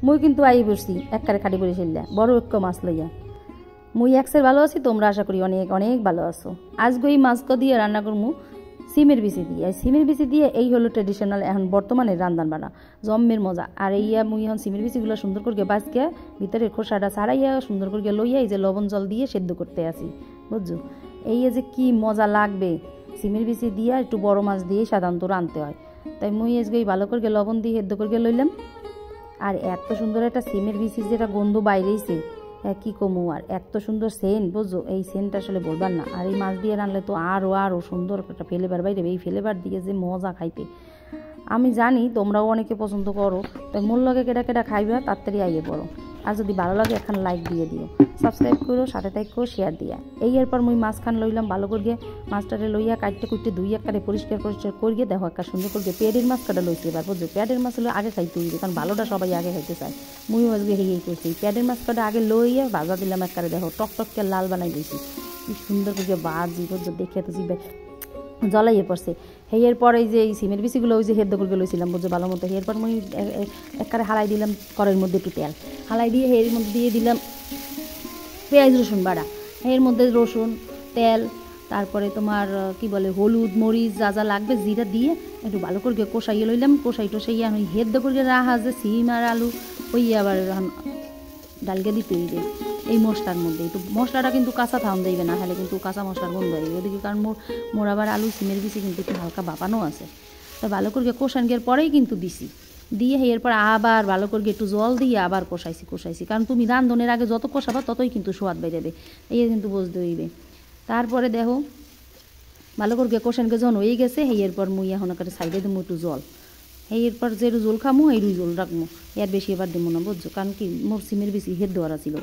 মুই কিন্তু আই বসছি একবারে খাটি পড়ে ফেললে বড় এক মাছ লইয়া। মুই একসের ভালো আছি, তোমরা আশা করি অনেক অনেক ভালো আছো। আজকে এই মাছটা দিয়ে রান্না করবো সিমের বিচি দিয়ে। সিমের বিচি দিয়ে এই হলো ট্রেডিশনাল এখন বর্তমানে রান্ধান বানা জম্মের মজা। আর এইয়া মুই এখন সিমের বিচিগুলো সুন্দর করে বাজকে ভিতরে খোসাটা ছাড়াইয়া সুন্দর করে লইয়া এই যে লবণ জল দিয়ে সেদ্ধ করতে আসি, বুঝছো? এই যে কি মজা লাগবে সিমের বিচি দিয়ে একটু বড় মাছ দিয়ে সাধারণত রাঁধতে হয়। তাই মুই আজকে ভালো করে লবণ দিয়ে সেদ্ধ করে লইলাম। আর এত সুন্দর একটা সিমের বিচি যেটা গন্ধ বাইরেইছে কি কমু, আর এত সুন্দর সেন্ট, বুঝছো? এই সেন্ট আসলে বলবার না। আর এই মাছ দিয়ে রানলে তো আরও সুন্দর একটা ফ্লেভার বাইরে। এই ফ্লেভার দিয়ে যে মজা খাইতে আমি জানি তোমরাও অনেকে পছন্দ করো। তাই মোর লগে কেটা কেটা খাইবে তাড়াতাড়ি আইয়ে পড়ো। আর যদি ভালো লাগে এখন লাইক দিয়ে দিও, সাবস্ক্রাইব করো, সাথে থাকো, শেয়ার দিয়া। এই এরপর মুই মাছখান লইলাম ভালো করে মাছটারে লইয়া কাটতে কুটতে দুই এক কাটে পরিষ্কার করিয়ে দেখো একটা সুন্দর করে পেঁয়াজের মাছ কাটা লইছে। এবার বুঝছো পেঁয়াজের মাছ হলে আগে খাইতে হইবে, কারণ ভালোটা সবাই আগে খাইতে চায়। মুই আজকে হেই করছি পেঁয়াজের মাছ কাটা আগে লইয়া ভাজা দিলাম একবারে। দেখো টক টককে লাল বানাই দিয়েছি কি সুন্দর করে বাজি, বুঝছো? দেখে তো জিবে জ্বলাইয়ে পড়ছে। এর পরে এই যে এই সিমের বিচিগুলো ওই যে সেদ্ধ করে লইছিলাম, বুঝছো, ভালো মতো। এরপর মুই একবারে হালাই দিলাম কড়াইয়ের মধ্যে একটু তেল হালাই দিয়ে এর মধ্যে দিয়ে দিলাম পেঁয়াজ রসুন বাড়া। এর মধ্যে রসুন তেল তারপরে তোমার কি বলে হলুদ মরিচ যা যা লাগবে জিরা দিয়ে একটু ভালো করে কষাইয়ে লইলাম। কষাই টসাইয়া আমি সেদ্ধ করে রাখা যে সিম আর আলু ওই আবার ডালকে দিতে হইবে এই মশলার মধ্যে। একটু মশলাটা কিন্তু কাঁচা থাউন যাইবে না, হলে কিন্তু কাঁচা মশলার গন্ধ হইবে ওদিকে, কারণ মোর আবার আলু সিমের বিচি কিন্তু একটু হালকা বাপানো আছে। তো ভালো করে কষান গিয়ে পরেই কিন্তু দিছি দিয়ে এরপর আবার ভালো করে একটু জল দিয়ে আবার কষাইছি, কারণ তুমি রান্ধনের আগে যত কষাবা ততই কিন্তু স্বাদ বেড়ে এই কিন্তু বুঝতে হইবে। তারপরে দেখো ভালো করে কষান গে যখন হয়ে গেছে এরপর মুই এখন একটা সাইডে দেবো একটু জল। এরপর যে জল খামো এই জল রাখবো, এর বেশি এবার দেবো না, বুঝছো? কারণ কি মোর সিমের বেশি হেদ দেওয়ারা ছিল।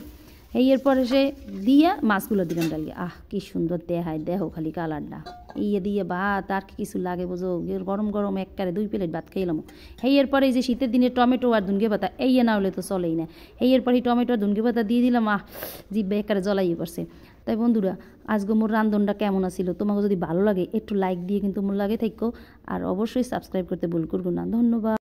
এরপরে সে দিয়ে মাছগুলো দিলাম ডালিয়ে। কি সুন্দর দেখায়, দেখো খালি কালারটা। দিয়ে ভাত আর কিছু লাগে, বুঝো? গরম গরম একবারে 2 প্লেট ভাত খাইলাম। এরপরে এই যে শীতের দিনে টমেটো আর ধুনগে পাতা না হলে তো চলেই না। এরপরে টমেটো আর ধুনগে পাতা দিয়ে দিলাম। জিব্বে একবারে জ্বলাইয়ে পড়ছে। তাই বন্ধুরা আজকে মোর রান্ধনটা কেমন আছিল, তোমাকে যদি ভালো লাগে একটু লাইক দিয়ে কিন্তু মোর লাগে থাকো, আর অবশ্যই সাবস্ক্রাইব করতে ভুল করবো না। ধন্যবাদ।